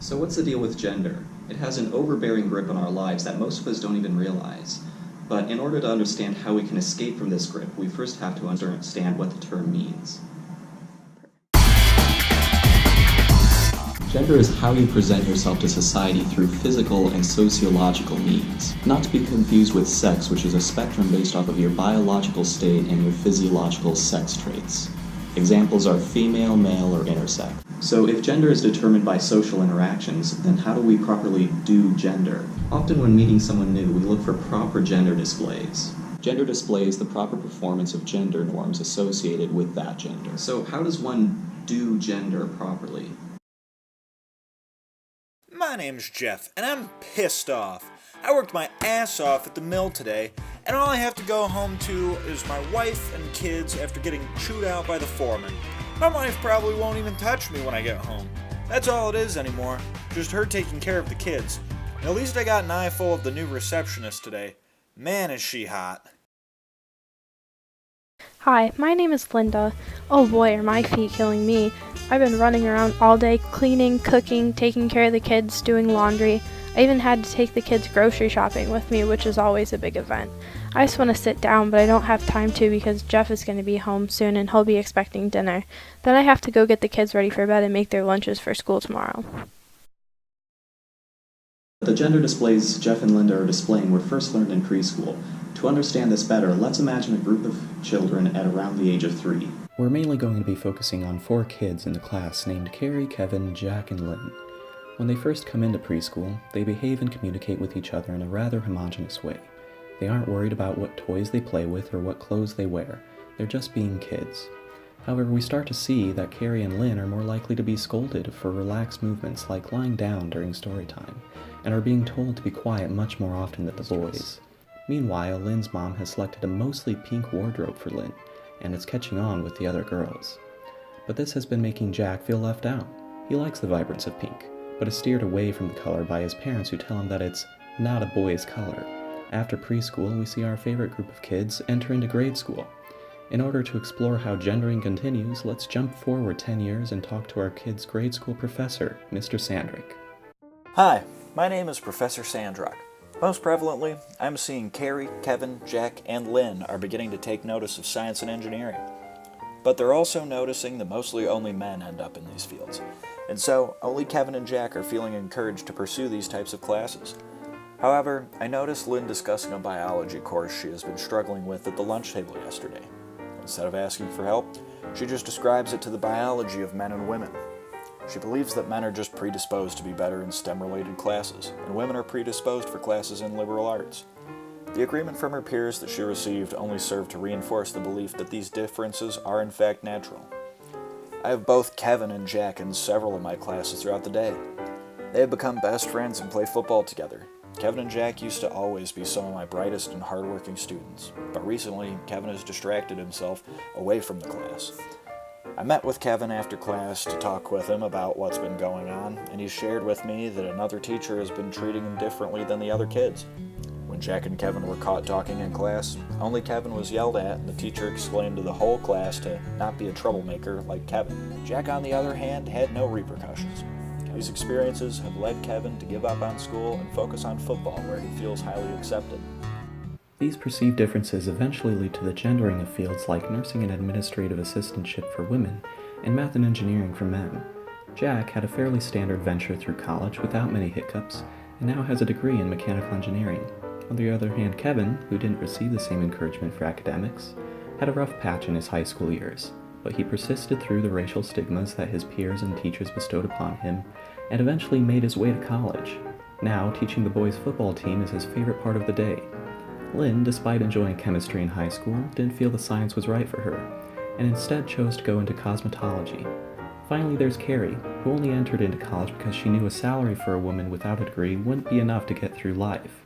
So what's the deal with gender? It has an overbearing grip on our lives that most of us don't even realize. But in order to understand how we can escape from this grip, we first have to understand what the term means. Gender is how you present yourself to society through physical and sociological means, not to be confused with sex, which is a spectrum based off of your biological state and your physiological sex traits. Examples are female, male, or intersex. So if gender is determined by social interactions, then how do we properly do gender? Often when meeting someone new, we look for proper gender displays. Gender displays the proper performance of gender norms associated with that gender. So how does one do gender properly? My name's Jeff, and I'm pissed off. I worked my ass off at the mill today, and all I have to go home to is my wife and kids after getting chewed out by the foreman. My wife probably won't even touch me when I get home. That's all it is anymore, just her taking care of the kids. At least I got an eye full of the new receptionist today. Man, is she hot. Hi, my name is Linda. Oh boy, are my feet killing me. I've been running around all day cleaning, cooking, taking care of the kids, doing laundry. I even had to take the kids grocery shopping with me, which is always a big event. I just want to sit down, but I don't have time to because Jeff is going to be home soon and he'll be expecting dinner. Then I have to go get the kids ready for bed and make their lunches for school tomorrow. The gender displays Jeff and Linda are displaying were first learned in preschool. To understand this better, let's imagine a group of children at around the age of 3. We're mainly going to be focusing on 4 kids in the class named Carrie, Kevin, Jack, and Lynn. When they first come into preschool, they behave and communicate with each other in a rather homogeneous way. They aren't worried about what toys they play with or what clothes they wear. They're just being kids. However, we start to see that Carrie and Lynn are more likely to be scolded for relaxed movements like lying down during story time, and are being told to be quiet much more often than the boys. Meanwhile, Lynn's mom has selected a mostly pink wardrobe for Lynn, and it's catching on with the other girls. But this has been making Jack feel left out. He likes the vibrance of pink, but is steered away from the color by his parents who tell him that it's not a boy's color. After preschool, we see our favorite group of kids enter into grade school. In order to explore how gendering continues, let's jump forward 10 years and talk to our kids' grade school professor, Mr. Sandrock. Hi, my name is Professor Sandrock. Most prevalently, I'm seeing Carrie, Kevin, Jack, and Lynn are beginning to take notice of science and engineering. But they're also noticing that mostly only men end up in these fields. And so, only Kevin and Jack are feeling encouraged to pursue these types of classes. However, I noticed Lynn discussing a biology course she has been struggling with at the lunch table yesterday. Instead of asking for help, she just describes it to the biology of men and women. She believes that men are just predisposed to be better in STEM-related classes, and women are predisposed for classes in liberal arts. The agreement from her peers that she received only served to reinforce the belief that these differences are in fact natural. I have both Kevin and Jack in several of my classes throughout the day. They have become best friends and play football together. Kevin and Jack used to always be some of my brightest and hardworking students, but recently Kevin has distracted himself away from the class. I met with Kevin after class to talk with him about what's been going on, and he shared with me that another teacher has been treating him differently than the other kids. When Jack and Kevin were caught talking in class, only Kevin was yelled at, and the teacher exclaimed to the whole class to not be a troublemaker like Kevin. Jack, on the other hand, had no repercussions. These experiences have led Kevin to give up on school and focus on football, where he feels highly accepted. These perceived differences eventually lead to the gendering of fields like nursing and administrative assistantship for women, and math and engineering for men. Jack had a fairly standard venture through college without many hiccups, and now has a degree in mechanical engineering. On the other hand, Kevin, who didn't receive the same encouragement for academics, had a rough patch in his high school years, but he persisted through the racial stigmas that his peers and teachers bestowed upon him, and eventually made his way to college. Now, teaching the boys' football team is his favorite part of the day. Lynn, despite enjoying chemistry in high school, didn't feel the science was right for her, and instead chose to go into cosmetology. Finally, there's Carrie, who only entered into college because she knew a salary for a woman without a degree wouldn't be enough to get through life.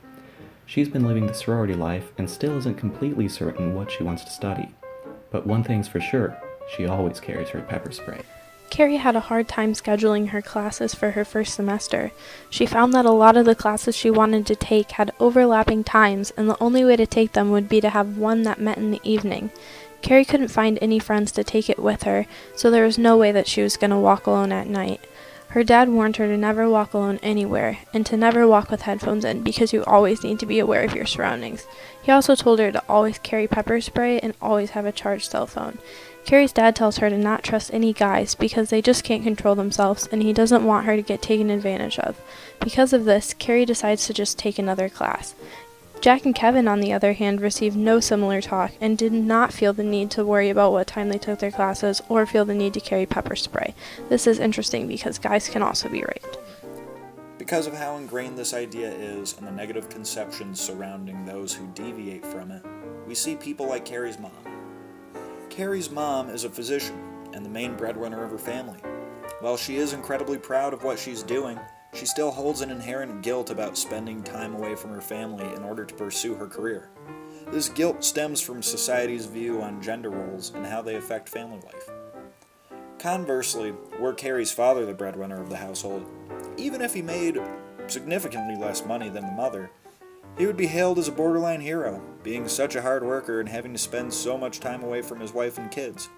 She's been living the sorority life and still isn't completely certain what she wants to study. But one thing's for sure, she always carries her pepper spray. Carrie had a hard time scheduling her classes for her first semester. She found that a lot of the classes she wanted to take had overlapping times, and the only way to take them would be to have one that met in the evening. Carrie couldn't find any friends to take it with her, so there was no way that she was going to walk alone at night. Her dad warned her to never walk alone anywhere, and to never walk with headphones in because you always need to be aware of your surroundings. He also told her to always carry pepper spray and always have a charged cell phone. Carrie's dad tells her to not trust any guys because they just can't control themselves, and he doesn't want her to get taken advantage of. Because of this, Carrie decides to just take another class. Jack and Kevin, on the other hand, received no similar talk and did not feel the need to worry about what time they took their classes or feel the need to carry pepper spray. This is interesting because guys can also be raped. Because of how ingrained this idea is and the negative conceptions surrounding those who deviate from it, we see people like Carrie's mom. Carrie's mom is a physician and the main breadwinner of her family. While she is incredibly proud of what she's doing, she still holds an inherent guilt about spending time away from her family in order to pursue her career. This guilt stems from society's view on gender roles and how they affect family life. Conversely, were Carrie's father the breadwinner of the household, even if he made significantly less money than the mother, he would be hailed as a borderline hero, being such a hard worker and having to spend so much time away from his wife and kids.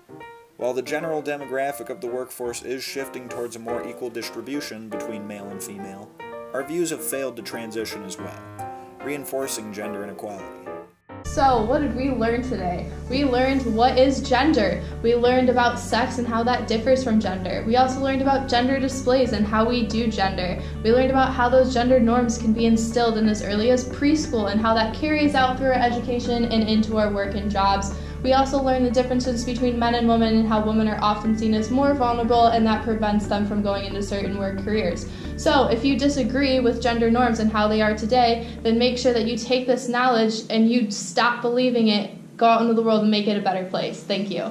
While the general demographic of the workforce is shifting towards a more equal distribution between male and female, our views have failed to transition as well, reinforcing gender inequality. So, what did we learn today? We learned what is gender. We learned about sex and how that differs from gender. We also learned about gender displays and how we do gender. We learned about how those gender norms can be instilled in as early as preschool and how that carries out through our education and into our work and jobs. We also learned the differences between men and women and how women are often seen as more vulnerable, and that prevents them from going into certain work careers. So if you disagree with gender norms and how they are today, then make sure that you take this knowledge and you stop believing it, go out into the world and make it a better place. Thank you.